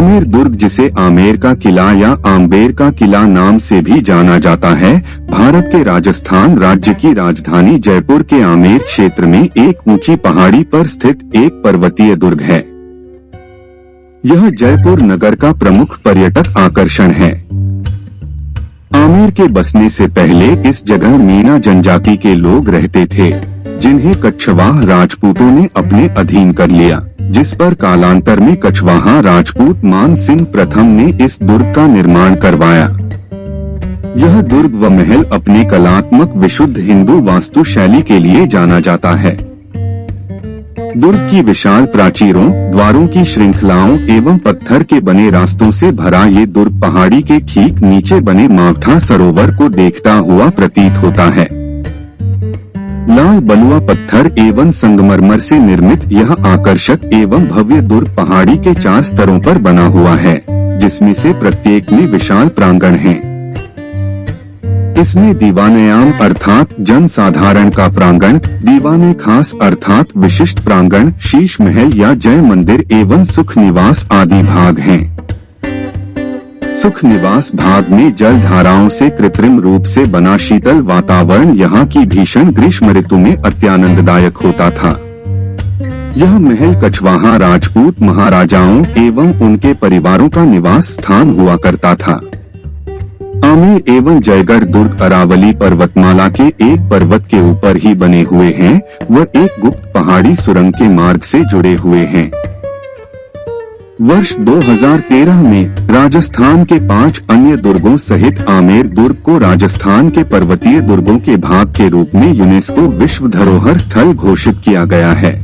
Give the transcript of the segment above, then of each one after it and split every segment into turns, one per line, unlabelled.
आमेर दुर्ग, जिसे आमेर का किला या आम्बेर का किला नाम से भी जाना जाता है, भारत के राजस्थान राज्य की राजधानी जयपुर के आमेर क्षेत्र में एक ऊंची पहाड़ी पर स्थित एक पर्वतीय दुर्ग है। यह जयपुर नगर का प्रमुख पर्यटक आकर्षण है। आमेर के बसने से पहले इस जगह मीना जनजाति के लोग रहते थे, जिन्हें कछवाहा राजपूतों ने अपने अधीन कर लिया, जिस पर कालांतर में कछवाहा राजपूत मान सिंह प्रथम ने इस दुर्ग का निर्माण करवाया। यह दुर्ग व महल अपने कलात्मक विशुद्ध हिंदू वास्तु शैली के लिए जाना जाता है। दुर्ग की विशाल प्राचीरों, द्वारों की श्रृंखलाओं एवं पत्थर के बने रास्तों से भरा ये दुर्ग पहाड़ी के ठीक नीचे बने मावठा सरोवर को देखता हुआ प्रतीत होता है। लाल बलुआ पत्थर एवं संगमरमर से निर्मित यह आकर्षक एवं भव्य दुर्ग पहाड़ी के 4 स्तरों पर बना हुआ है, जिसमें से प्रत्येक में विशाल प्रांगण है। इसमें दीवानयाम अर्थात जन साधारण का प्रांगण, दीवाने खास अर्थात विशिष्ट प्रांगण, शीश महल या जय मंदिर एवं सुख निवास आदि भाग हैं। सुख निवास भाग में जल धाराओं से कृत्रिम रूप से बना शीतल वातावरण यहाँ की भीषण ग्रीष्म ऋतु में अत्यानंददायक होता था। यह महल कछवाहा राजपूत महाराजाओं एवं उनके परिवारों का निवास स्थान हुआ करता था। आमेर एवं जयगढ़ दुर्ग अरावली पर्वतमाला के एक पर्वत के ऊपर ही बने हुए हैं व एक गुप्त पहाड़ी सुरंग के मार्ग से जुड़े हुए हैं। वर्ष 2013 में राजस्थान के 5 अन्य दुर्गों सहित आमेर दुर्ग को राजस्थान के पर्वतीय दुर्गों के भाग के रूप में यूनेस्को विश्व धरोहर स्थल घोषित किया गया है।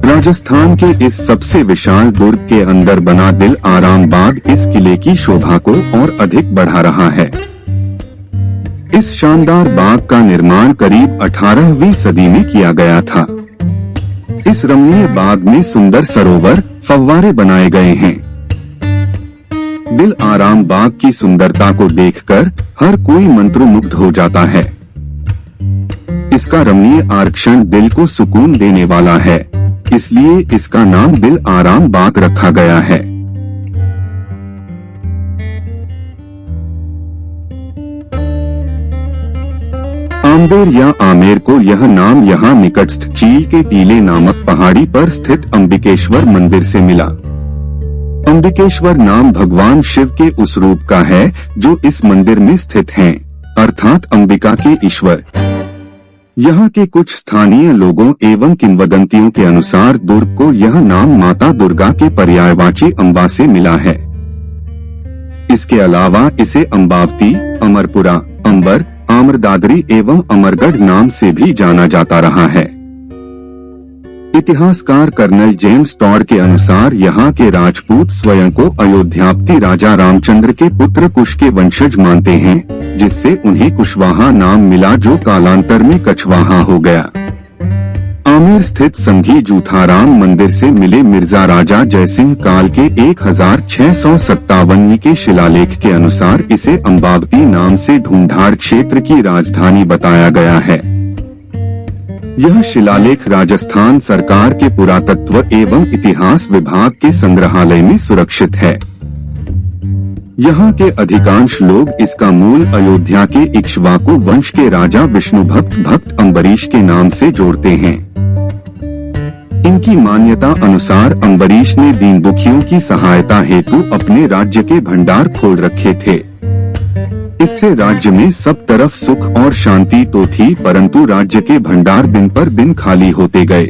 राजस्थान के इस सबसे विशाल दुर्ग के अंदर बना दिल आराम बाग इस किले की शोभा को और अधिक बढ़ा रहा है। इस शानदार बाग का निर्माण करीब 18वीं सदी में किया गया था। इस रमणीय बाग में सुंदर सरोवर, फव्वारे बनाए गए हैं। दिल आराम बाग की सुंदरता को देखकर हर कोई मंत्रमुग्ध हो जाता है। इसका रमणीय आकर्षण दिल को सुकून देने वाला है, इसलिए इसका नाम दिल आराम बाग रखा गया है। आम्बेर या आमेर को यह नाम यहाँ निकटस्थ चील के टीले नामक पहाड़ी पर स्थित अंबिकेश्वर मंदिर से मिला। अंबिकेश्वर नाम भगवान शिव के उस रूप का है जो इस मंदिर में स्थित हैं, अर्थात अंबिका के ईश्वर। यहाँ के कुछ स्थानीय लोगों एवं किंवदंतियों के अनुसार दुर्ग को यह नाम माता दुर्गा के पर्यायवाची अम्बा से मिला है। इसके अलावा इसे अम्बावती, अमरपुरा, अंबर, आम्रदादरी एवं अमरगढ़ नाम से भी जाना जाता रहा है। इतिहासकार कर्नल जेम्स टॉड के अनुसार यहाँ के राजपूत स्वयं को अयोध्यापति राजा रामचंद्र के पुत्र कुश के वंशज मानते हैं, जिससे उन्हें कुशवाहा नाम मिला जो कालांतर में कछवाहा हो गया। आमेर स्थित संघी जूथाराम मंदिर से मिले मिर्जा राजा जयसिंह काल के 1657 के शिलालेख के अनुसार इसे अम्बावती नाम से ढूंढाड़ क्षेत्र की राजधानी बताया गया है। यह शिलालेख राजस्थान सरकार के पुरातत्व एवं इतिहास विभाग के संग्रहालय में सुरक्षित है। यहाँ के अधिकांश लोग इसका मूल अयोध्या के इक्ष्वाकु वंश के राजा विष्णु भक्त अम्बरीश के नाम से जोड़ते हैं। इनकी मान्यता अनुसार अम्बरीश ने दीन दुखियों की सहायता हेतु अपने राज्य के भंडार खोल रखे थे। इससे राज्य में सब तरफ सुख और शांति तो थी, परंतु राज्य के भंडार दिन पर दिन खाली होते गए।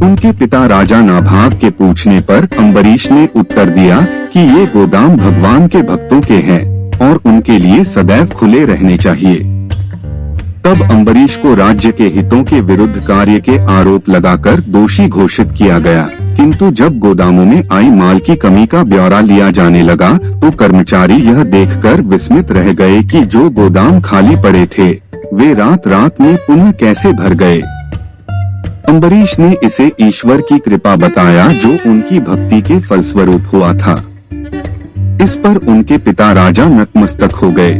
उनके पिता राजा नाभाग के पूछने पर अम्बरीश ने उत्तर दिया कि ये गोदाम भगवान के भक्तों के हैं और उनके लिए सदैव खुले रहने चाहिए। तब अम्बरीश को राज्य के हितों के विरुद्ध कार्य के आरोप लगाकर दोषी घोषित किया गया, किंतु जब गोदामों में आई माल की कमी का ब्यौरा लिया जाने लगा तो कर्मचारी यह देखकर विस्मित रह गए कि जो गोदाम खाली पड़े थे वे रात रात में पुनः कैसे भर गए। अम्बरीश ने इसे ईश्वर की कृपा बताया जो उनकी भक्ति के फलस्वरूप हुआ था। इस पर उनके पिता राजा नतमस्तक हो गए।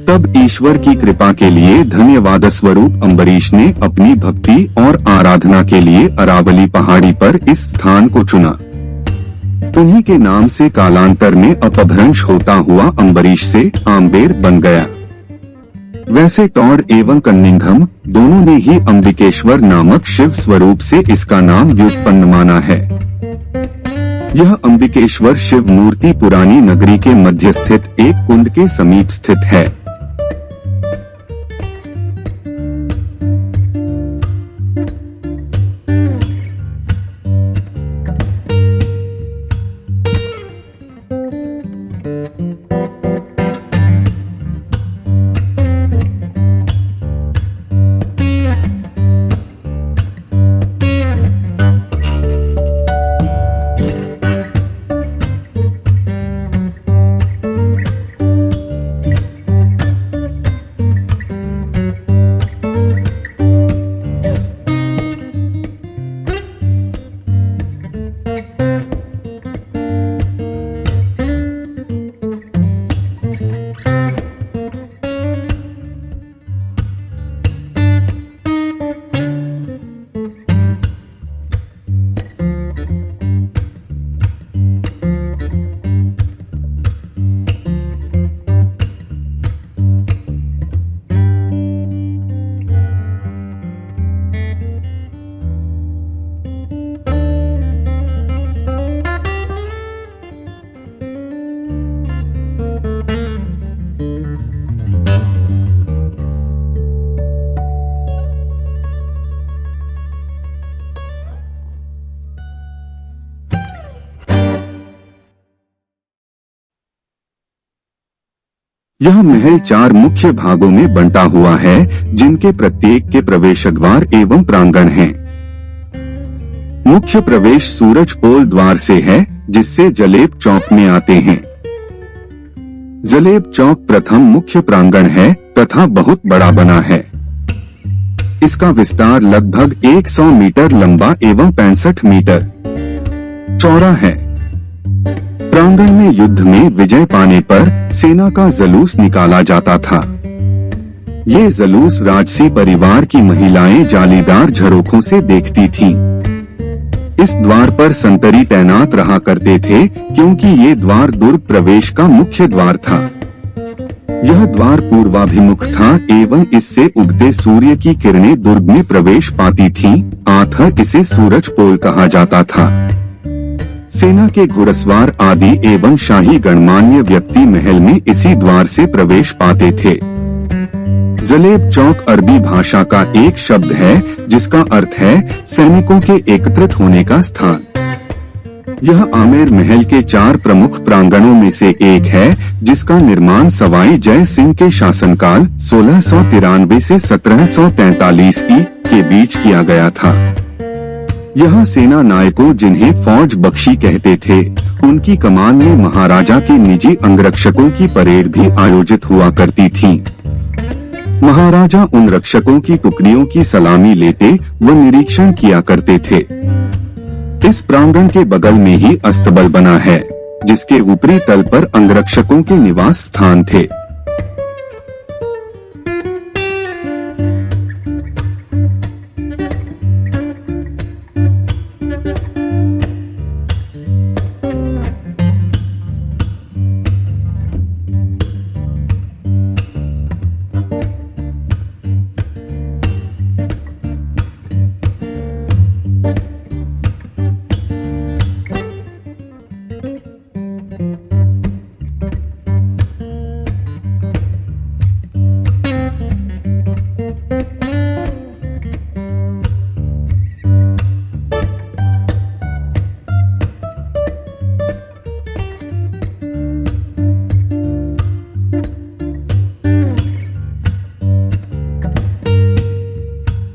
तब ईश्वर की कृपा के लिए धन्यवाद स्वरूप अम्बरीश ने अपनी भक्ति और आराधना के लिए अरावली पहाड़ी पर इस स्थान को चुना। उन्हीं के नाम से कालांतर में अपभ्रंश होता हुआ अम्बरीश से आम्बेर बन गया। वैसे टॉड एवं कन्निंघम दोनों ने ही अंबिकेश्वर नामक शिव स्वरूप से इसका नाम व्युत्पन्न माना है। यह अंबिकेश्वर शिव मूर्ति पुरानी नगरी के मध्य स्थित एक कुंड के समीप स्थित है। यह महल 4 मुख्य भागों में बंटा हुआ है, जिनके प्रत्येक के प्रवेश द्वार एवं प्रांगण हैं। मुख्य प्रवेश सूरज पोल द्वार से है, जिससे जलेब चौक में आते हैं। जलेब चौक प्रथम मुख्य प्रांगण है तथा बहुत बड़ा बना है। इसका विस्तार लगभग 100 मीटर लंबा एवं 65 मीटर चौड़ा है। प्रांगण में युद्ध में विजय पाने पर सेना का जलूस निकाला जाता था। ये जलूस राजसी परिवार की महिलाएं जालीदार झरोखों से देखती थीं। इस द्वार पर संतरी तैनात रहा करते थे, क्योंकि ये द्वार दुर्ग प्रवेश का मुख्य द्वार था। यह द्वार पूर्वाभिमुख था एवं इससे उगते सूर्य की किरणें दुर्ग में प्रवेश पाती थीं, अतः इसे सूरज पोल कहा जाता था। सेना के घुड़सवार आदि एवं शाही गणमान्य व्यक्ति महल में इसी द्वार से प्रवेश पाते थे। जलेब चौक अरबी भाषा का एक शब्द है, जिसका अर्थ है सैनिकों के एकत्रित होने का स्थान। यह आमेर महल के 4 प्रमुख प्रांगणों में से एक है, जिसका निर्माण सवाई जय सिंह के शासनकाल 1693 से 1743 ई के बीच किया गया था। यहाँ सेना नायकों, जिन्हें फौज बख्शी कहते थे, उनकी कमान में महाराजा के निजी अंगरक्षकों की परेड भी आयोजित हुआ करती थी। महाराजा उन रक्षकों की टुकड़ियों की सलामी लेते व निरीक्षण किया करते थे। इस प्रांगण के बगल में ही अस्तबल बना है, जिसके ऊपरी तल पर अंगरक्षकों के निवास स्थान थे।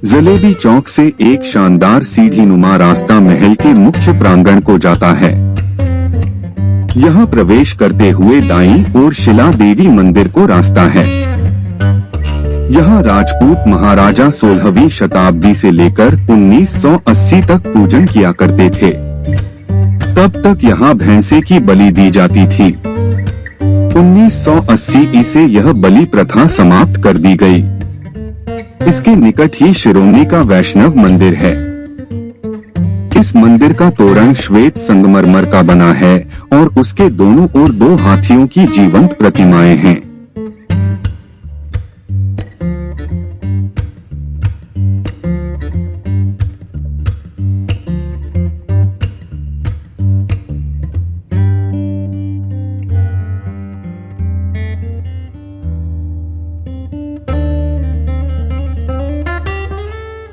जलेबी चौक से एक शानदार सीढ़ीनुमा रास्ता महल के मुख्य प्रांगण को जाता है। यहाँ प्रवेश करते हुए दाईं ओर शिला देवी मंदिर को रास्ता है। यहाँ राजपूत महाराजा 16वीं शताब्दी से लेकर 1980 तक पूजन किया करते थे। तब तक यहाँ भैंसे की बलि दी जाती थी। 1980 से यह बलि प्रथा समाप्त कर दी गई। इसके निकट ही शिरोमणि का वैष्णव मंदिर है। इस मंदिर का तोरण श्वेत संगमरमर का बना है और उसके दोनों ओर 2 हाथियों की जीवंत प्रतिमाएं हैं।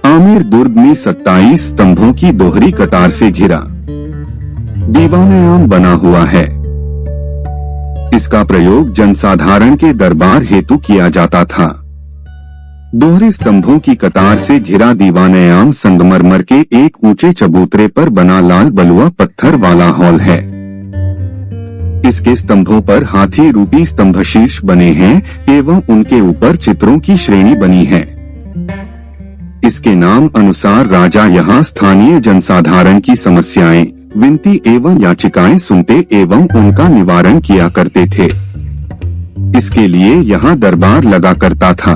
आमेर दुर्ग में 27 स्तंभों की दोहरी कतार से घिरा दीवानयाम बना हुआ है। इसका प्रयोग जनसाधारण के दरबार हेतु किया जाता था। दोहरे स्तंभों की कतार से घिरा दीवानयाम संगमरमर के एक ऊंचे चबूतरे पर बना लाल बलुआ पत्थर वाला हॉल है। इसके स्तंभों पर हाथी रूपी स्तंभशीर्ष बने हैं एवं उनके ऊपर चित्रों की श्रेणी बनी है। इसके नाम अनुसार राजा यहाँ स्थानीय जनसाधारण की समस्याएं, विनती एवं याचिकाएं सुनते एवं उनका निवारण किया करते थे। इसके लिए यहाँ दरबार लगा करता था।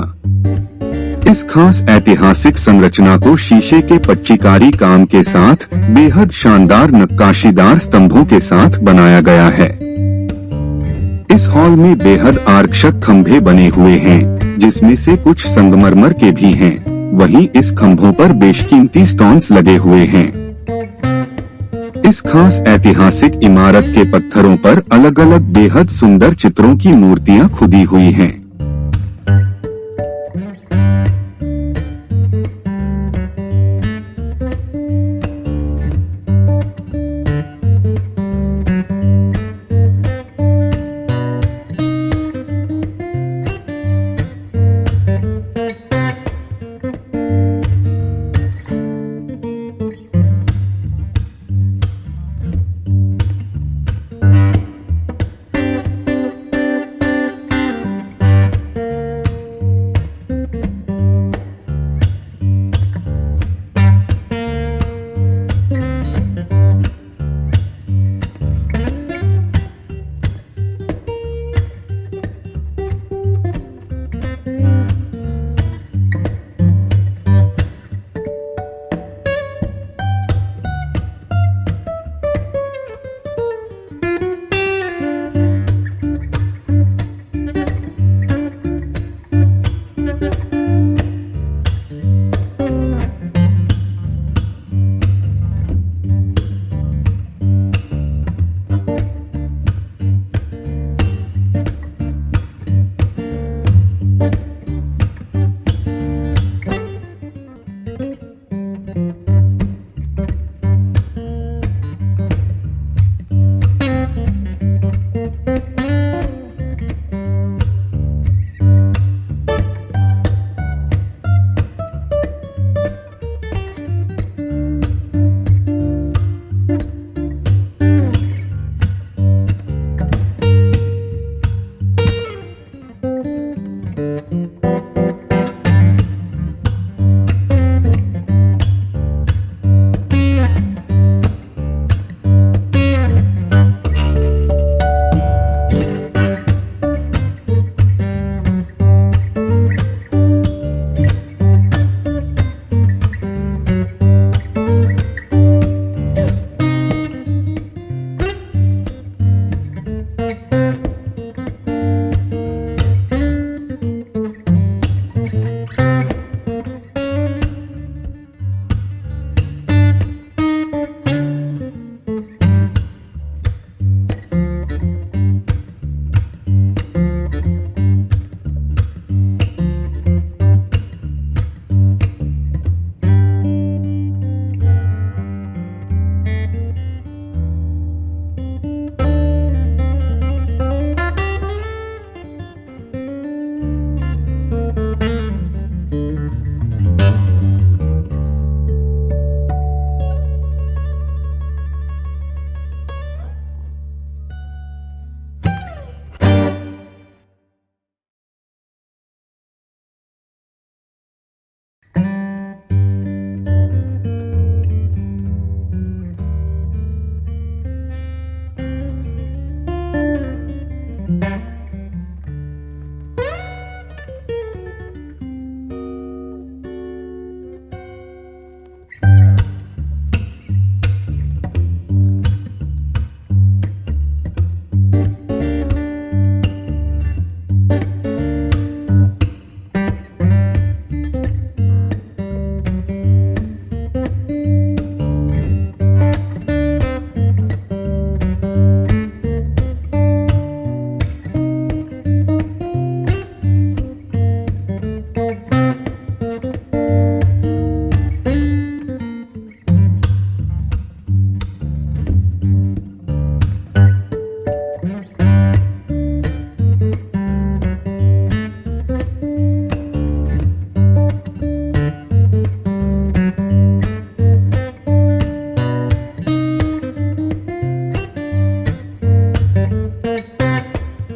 इस खास ऐतिहासिक संरचना को शीशे के पच्चीकारी काम के साथ बेहद शानदार नक्काशीदार स्तंभों के साथ बनाया गया है। इस हॉल में बेहद आकर्षक खंभे बने हुए हैं, जिसमें से कुछ संगमरमर के भी हैं। वहीं इस खंभों पर बेशकीमती स्टोन्स लगे हुए हैं। इस खास ऐतिहासिक इमारत के पत्थरों पर अलग अलग बेहद सुंदर चित्रों की मूर्तियां खुदी हुई हैं।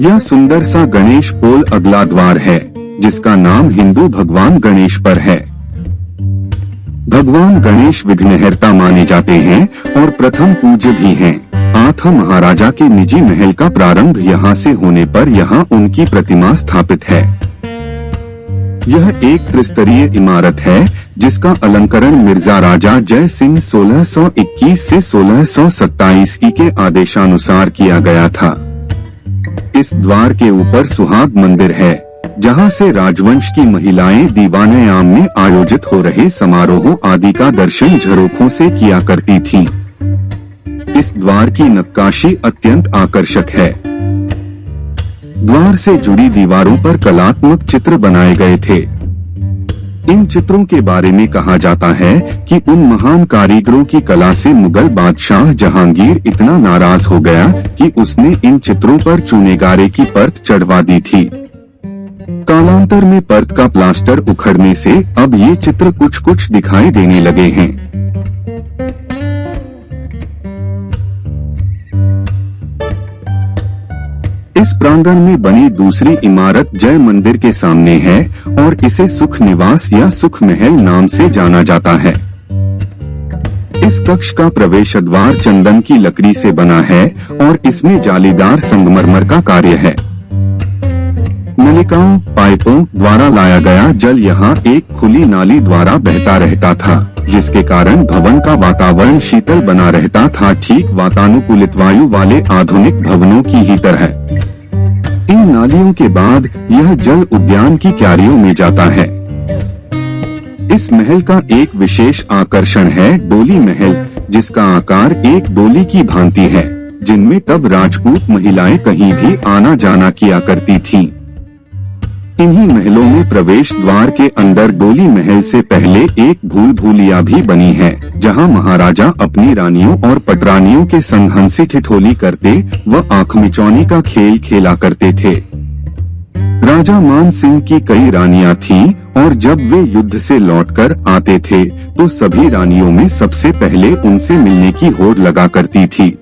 यह सुंदर सा गणेश पोल अगला द्वार है, जिसका नाम हिंदू भगवान गणेश पर है। भगवान गणेश विघ्नहर्ता माने जाते हैं और प्रथम पूज्य भी हैं। आथा महाराजा के निजी महल का प्रारंभ यहाँ से होने पर यहाँ उनकी प्रतिमा स्थापित है। यह एक त्रिस्तरीय इमारत है, जिसका अलंकरण मिर्जा राजा जय सिंह 1621 से 1627 के आदेशानुसार किया गया था। इस द्वार के ऊपर सुहाग मंदिर है, जहां से राजवंश की महिलाएं दीवाने-आम में आयोजित हो रहे समारोहों आदि का दर्शन झरोखों से किया करती थीं। इस द्वार की नक्काशी अत्यंत आकर्षक है। द्वार से जुड़ी दीवारों पर कलात्मक चित्र बनाए गए थे। इन चित्रों के बारे में कहा जाता है कि उन महान कारीगरों की कला से मुगल बादशाह जहांगीर इतना नाराज हो गया कि उसने इन चित्रों पर चूनेगारे की परत चढ़वा दी थी। कालांतर में परत का प्लास्टर उखड़ने से अब ये चित्र कुछ कुछ दिखाई देने लगे हैं। इस प्रांगण में बनी दूसरी इमारत जय मंदिर के सामने है और इसे सुख निवास या सुख महल नाम से जाना जाता है। इस कक्ष का प्रवेश द्वार चंदन की लकड़ी से बना है और इसमें जालीदार संगमरमर का कार्य है। नलिकाओं, पाइपों द्वारा लाया गया जल यहाँ एक खुली नाली द्वारा बहता रहता था, जिसके कारण भवन का वातावरण शीतल बना रहता था, ठीक वातानुकूलित वायु वाले आधुनिक भवनों की ही तरह। इन नालियों के बाद यह जल उद्यान की क्यारियों में जाता है। इस महल का एक विशेष आकर्षण है डोली महल, जिसका आकार एक डोली की भांति है, जिनमें तब राजपूत महिलाएं कहीं भी आना जाना किया करती थीं। इन्हीं महलों में प्रवेश द्वार के अंदर डोली महल से पहले एक भूल भूलिया भी बनी है, जहां महाराजा अपनी रानियों और पटरानियों के संग हंसी ठिठोली करते व आंख मिचौनी का खेल खेला करते थे। राजा मान सिंह की कई रानियां थीं और जब वे युद्ध से लौटकर आते थे तो सभी रानियों में सबसे पहले उनसे मिलने की होड़ लगा करती थी।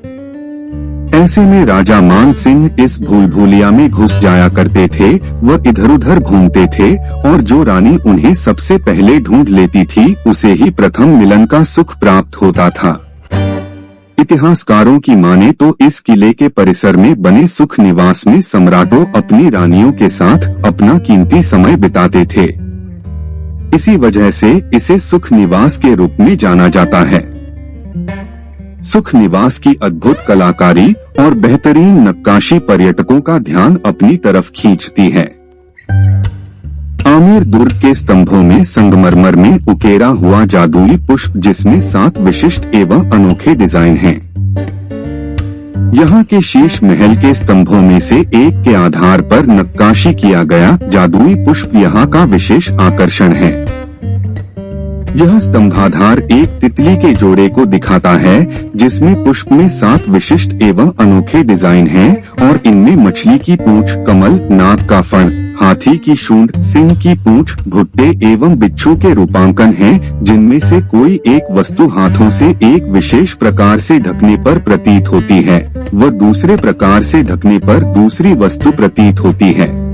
ऐसे में राजा मान सिंह इस भूल भूलिया में घुस जाया करते थे व इधर उधर घूमते थे और जो रानी उन्हें सबसे पहले ढूंढ लेती थी उसे ही प्रथम मिलन का सुख प्राप्त होता था। इतिहासकारों की माने तो इस किले के परिसर में बने सुख निवास में सम्राटों अपनी रानियों के साथ अपना कीमती समय बिताते थे। इसी वजह से इसे सुख निवास के रूप में जाना जाता है। सुख निवास की अद्भुत कलाकारी और बेहतरीन नक्काशी पर्यटकों का ध्यान अपनी तरफ खींचती है। आमेर दुर्ग के स्तंभों में संगमरमर में उकेरा हुआ जादुई पुष्प, जिसमें 7 विशिष्ट एवं अनोखे डिजाइन हैं। यहाँ के शीश महल के स्तंभों में से एक के आधार पर नक्काशी किया गया जादुई पुष्प यहाँ का विशेष आकर्षण है। यह स्तंभाधार एक तितली के जोड़े को दिखाता है, जिसमें पुष्प में 7 विशिष्ट एवं अनोखे डिजाइन हैं और इनमें मछली की पूंछ, कमल, नाग का फण, हाथी की सूंड, सिंह की पूंछ, भुट्टे एवं बिच्छू के रूपांकन हैं, जिनमें से कोई एक वस्तु हाथों से एक विशेष प्रकार से ढकने पर प्रतीत होती है व दूसरे प्रकार से ढकने पर दूसरी वस्तु प्रतीत होती है।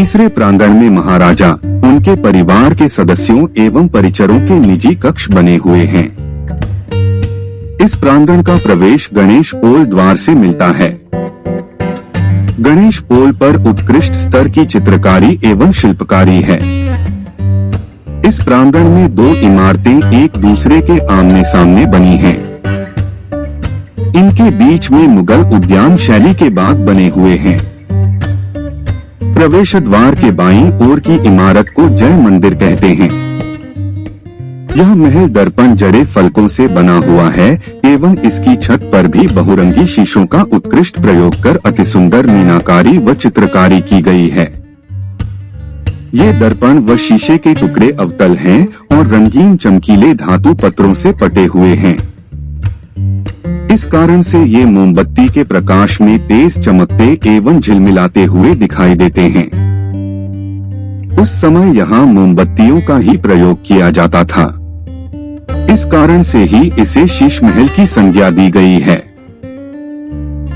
तीसरे प्रांगण में महाराजा, उनके परिवार के सदस्यों एवं परिचरों के निजी कक्ष बने हुए हैं। इस प्रांगण का प्रवेश गणेश पोल द्वार से मिलता है। गणेश पोल पर उत्कृष्ट स्तर की चित्रकारी एवं शिल्पकारी है। इस प्रांगण में दो इमारतें एक दूसरे के आमने सामने बनी हैं। इनके बीच में मुगल उद्यान शैली के बाग बने हुए हैं। प्रवेश द्वार के बाईं ओर की इमारत को जय मंदिर कहते हैं। यह महल दर्पण जड़े फलकों से बना हुआ है एवं इसकी छत पर भी बहुरंगी शीशों का उत्कृष्ट प्रयोग कर अतिसुंदर मीनाकारी व चित्रकारी की गई है। ये दर्पण व शीशे के टुकड़े अवतल हैं और रंगीन चमकीले धातु पत्रों से पटे हुए हैं। इस कारण से ये मोमबत्ती के प्रकाश में तेज चमकते एवं झिलमिलाते हुए दिखाई देते हैं। उस समय यहाँ मोमबत्तियों का ही प्रयोग किया जाता था। इस कारण से ही इसे शीश महल की संज्ञा दी गई है।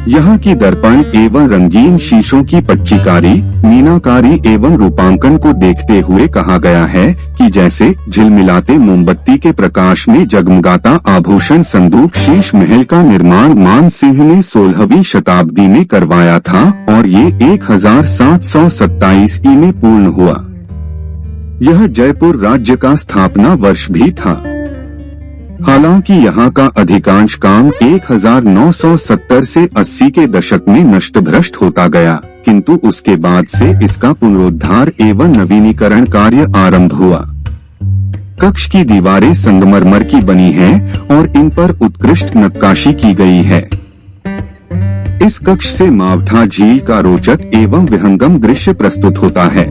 यहाँ की दर्पण एवं रंगीन शीशों की पट्टिकारी, मीनाकारी एवं रूपांकन को देखते हुए कहा गया है कि जैसे झिलमिलाते मोमबत्ती के प्रकाश में जगमगाता आभूषण संदूक। शीश महल का निर्माण मान सिंह ने 16वीं शताब्दी में करवाया था और ये 1727 ईस्वी में पूर्ण हुआ। यह जयपुर राज्य का स्थापना वर्ष भी था। हालांकि यहाँ का अधिकांश काम 1970 से 80 के दशक में नष्ट भ्रष्ट होता गया, किंतु उसके बाद से इसका पुनरुद्धार एवं नवीनीकरण कार्य आरंभ हुआ। कक्ष की दीवारें संगमरमर की बनी हैं और इन पर उत्कृष्ट नक्काशी की गई है। इस कक्ष से मावठा झील का रोचक एवं विहंगम दृश्य प्रस्तुत होता है।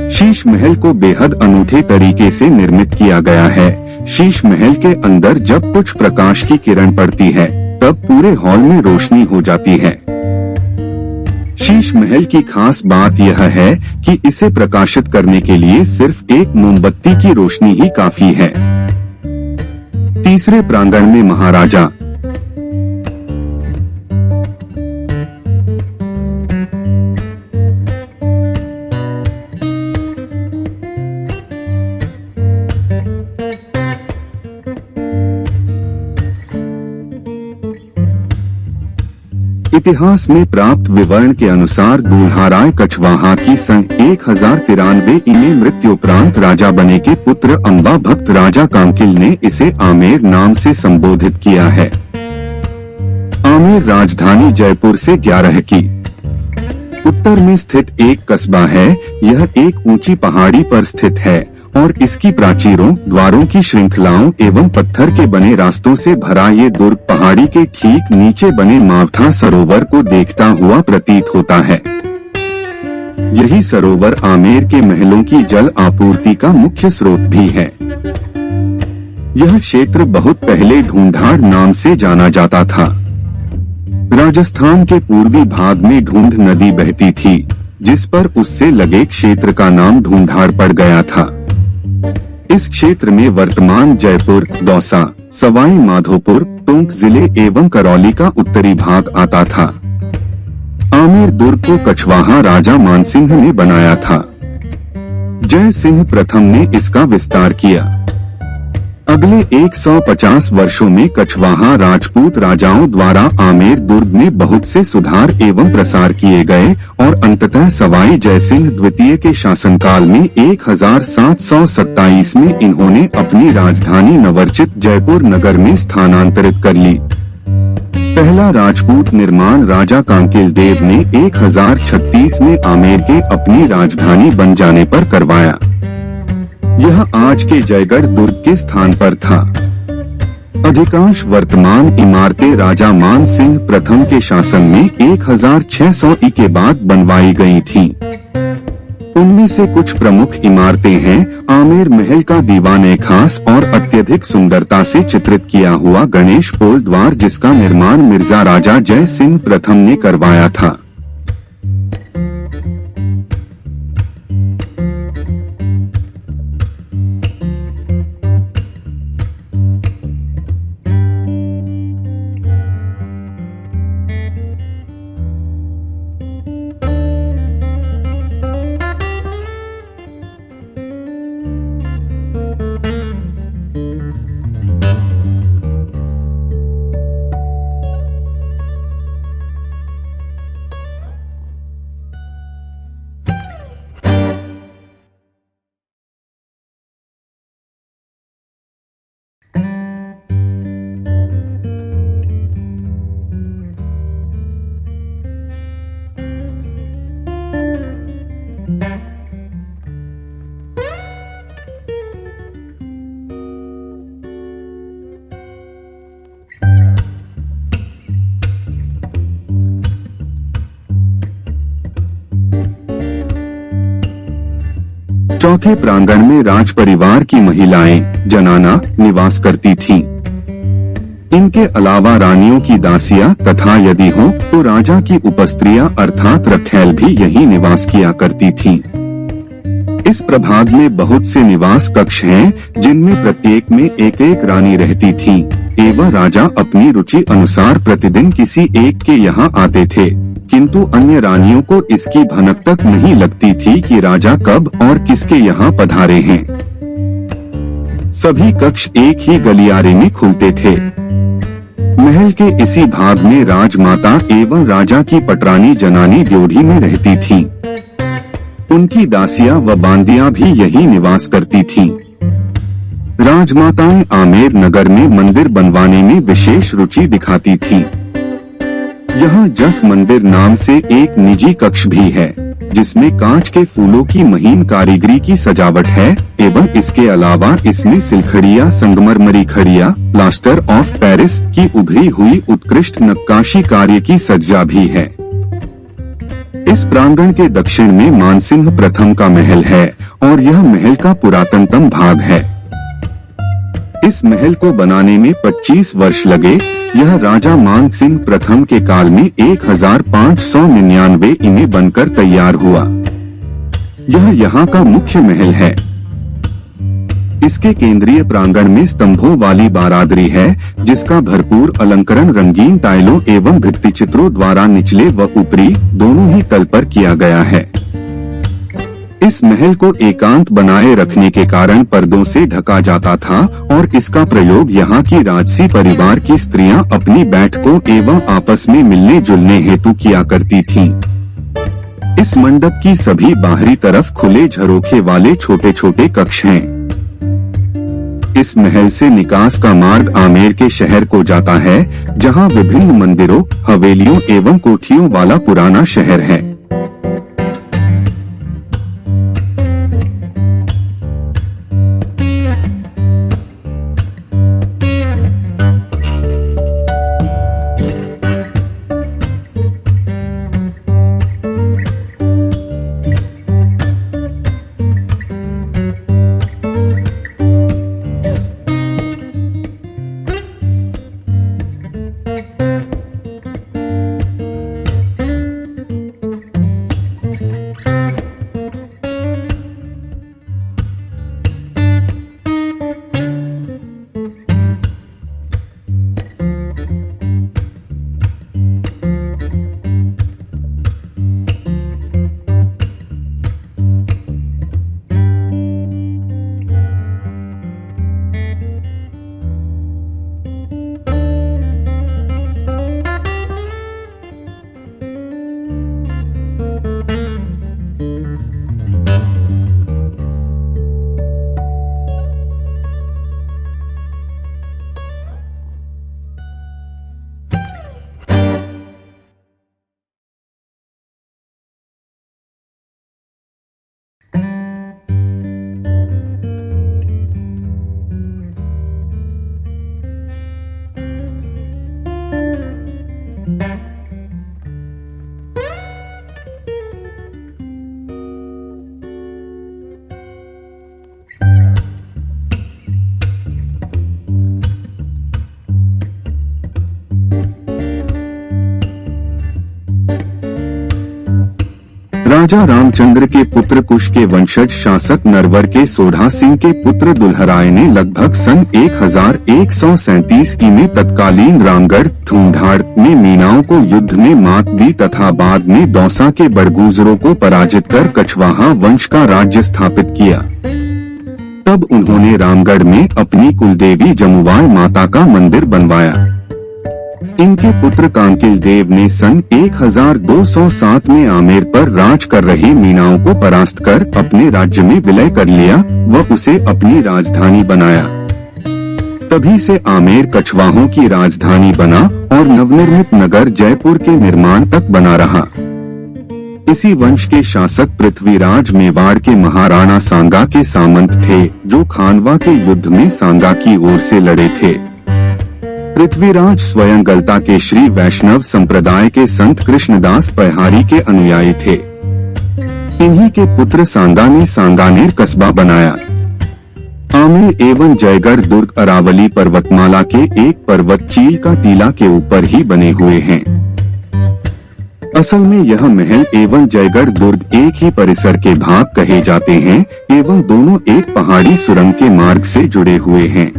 शीश महल को बेहद अनूठे तरीके से निर्मित किया गया है। शीश महल के अंदर जब कुछ प्रकाश की किरण पड़ती है तब पूरे हॉल में रोशनी हो जाती है। शीश महल की खास बात यह है कि इसे प्रकाशित करने के लिए सिर्फ एक मोमबत्ती की रोशनी ही काफी है। तीसरे प्रांगण में महाराजा, इतिहास में प्राप्त विवरण के अनुसार दुल्हाराय कछवाहा की सन 1093 में मृत्युपरांत राजा बने के पुत्र अंबा भक्त राजा कांकिल ने इसे आमेर नाम से संबोधित किया है। आमेर राजधानी जयपुर से 11 की उत्तर में स्थित एक कस्बा है। यह एक ऊंची पहाड़ी पर स्थित है और इसकी प्राचीरों, द्वारों की श्रृंखलाओं एवं पत्थर के बने रास्तों से भरा ये दुर्ग पहाड़ी के ठीक नीचे बने मावठा सरोवर को देखता हुआ प्रतीत होता है। यही सरोवर आमेर के महलों की जल आपूर्ति का मुख्य स्रोत भी है। यह क्षेत्र बहुत पहले ढूंढाड़ नाम से जाना जाता था। राजस्थान के पूर्वी भाग में ढूंढ नदी बहती थी, जिस पर उससे लगे क्षेत्र का नाम ढूंढाड़ पड़ गया था। इस क्षेत्र में वर्तमान जयपुर, दौसा, सवाई माधोपुर, टोंक जिले एवं करौली का उत्तरी भाग आता था। आमेर दुर्ग को कछवाहा राजा मानसिंह ने बनाया था। जय सिंह प्रथम ने इसका विस्तार किया। अगले 150 वर्षों में कछवाहा राजपूत राजाओं द्वारा आमेर दुर्ग में बहुत से सुधार एवं प्रसार किए गए और अंततः सवाई जयसिंह द्वितीय के शासनकाल में 1727 में इन्होंने अपनी राजधानी नवरचित जयपुर नगर में स्थानांतरित कर ली। पहला राजपूत निर्माण राजा कांकेल देव ने 1036 में आमेर के अपनी राजधानी बन जाने पर करवाया। यह आज के जयगढ़ दुर्ग के स्थान पर था। अधिकांश वर्तमान इमारतें राजा मान सिंह प्रथम के शासन में 1600 ई के बाद बनवाई गई थीं। उनमें से कुछ प्रमुख इमारतें हैं आमेर महल का दीवाने खास और अत्यधिक सुंदरता से चित्रित किया हुआ गणेश पोल द्वार, जिसका निर्माण मिर्जा राजा जय सिंह प्रथम ने करवाया था। चौथे प्रांगण में राज परिवार की महिलाएं जनाना निवास करती थीं। इनके अलावा रानियों की दासियां तथा यदि हो तो राजा की उपस्त्रियां अर्थात रखैल भी यहीं निवास किया करती थीं। इस प्रभाग में बहुत से निवास कक्ष हैं, जिनमें प्रत्येक में एक एक रानी रहती थी एवं राजा अपनी रुचि अनुसार प्रतिदिन किसी एक के यहाँ आते थे, किंतु अन्य रानियों को इसकी भनक तक नहीं लगती थी कि राजा कब और किसके यहाँ पधारे हैं। सभी कक्ष एक ही गलियारे में खुलते थे। महल के इसी भाग में राजमाता एवं राजा की पटरानी जनानी ड्योढ़ी में रहती थीं। उनकी दासियां व बांदियां भी यही निवास करती थीं। राजमाताएं आमेर नगर में मंदिर बनवाने में विशेष रुचि दिखाती थीं। यहाँ जस मंदिर नाम से एक निजी कक्ष भी है, जिसमें कांच के फूलों की महीन कारीगरी की सजावट है एवं इसके अलावा इसमें सिलखड़िया, संगमरमरी खड़िया, प्लास्टर ऑफ पेरिस की उभरी हुई उत्कृष्ट नक्काशी कार्य की सज्जा भी है। इस प्रांगण के दक्षिण में मानसिंह प्रथम का महल है और यह महल का पुरातनतम भाग है। इस महल को बनाने में 25 वर्ष लगे। यह राजा मानसिंह प्रथम के काल में 1599 में बनकर तैयार हुआ। यह यहाँ का मुख्य महल है। इसके केंद्रीय प्रांगण में स्तंभों वाली बारादरी है, जिसका भरपूर अलंकरण रंगीन टाइलों एवं भित्ति चित्रों द्वारा निचले व ऊपरी दोनों ही तल पर किया गया है। इस महल को एकांत बनाए रखने के कारण पर्दों से ढका जाता था और इसका प्रयोग यहाँ की राजसी परिवार की स्त्रियां अपनी बैठकों एवं आपस में मिलने जुलने हेतु किया करती थीं। इस मंडप की सभी बाहरी तरफ खुले झरोखे वाले छोटे छोटे कक्ष हैं। इस महल से निकास का मार्ग आमेर के शहर को जाता है, जहाँ विभिन्न मंदिरों, हवेलियों एवं कोठियों वाला पुराना शहर है। राजा रामचंद्र के पुत्र कुश के वंशज शासक नरवर के सोढ़ा सिंह के पुत्र दुल्हराय ने लगभग सन 1137 में तत्कालीन रामगढ़ ढूंढाड़ में मीनाओं को युद्ध में मात दी तथा बाद में दौसा के बड़गुजरों को पराजित कर कछवाहा वंश का राज्य स्थापित किया। तब उन्होंने रामगढ़ में अपनी कुलदेवी जमुवाय माता का मंदिर बनवाया। इनके पुत्र कांकिल देव ने सन 1207 में आमेर पर राज कर रही मीनाओं को परास्त कर अपने राज्य में विलय कर लिया व उसे अपनी राजधानी बनाया। तभी से आमेर कछवाहों की राजधानी बना और नवनिर्मित नगर जयपुर के निर्माण तक बना रहा। इसी वंश के शासक पृथ्वीराज मेवाड़ के महाराणा सांगा के सामंत थे, जो खानवा के युद्ध में सांगा की ओर से लड़े थे। पृथ्वीराज स्वयं गलता के श्री वैष्णव संप्रदाय के संत कृष्णदास पहारी के अनुयायी थे। इन्हीं के पुत्र सांगा ने सांगानेर कस्बा बनाया। आमेर एवं जयगढ़ दुर्ग अरावली पर्वतमाला के एक पर्वत चील का टीला के ऊपर ही बने हुए हैं। असल में यह महल एवं जयगढ़ दुर्ग एक ही परिसर के भाग कहे जाते हैं एवं दोनों एक पहाड़ी सुरंग के मार्ग से जुड़े हुए हैं।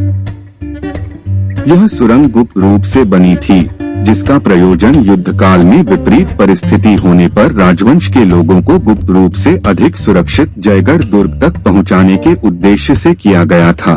यह सुरंग गुप्त रूप से बनी थी, जिसका प्रयोजन युद्ध काल में विपरीत परिस्थिति होने पर राजवंश के लोगों को गुप्त रूप से अधिक सुरक्षित जयगढ़ दुर्ग तक पहुंचाने के उद्देश्य से किया गया था।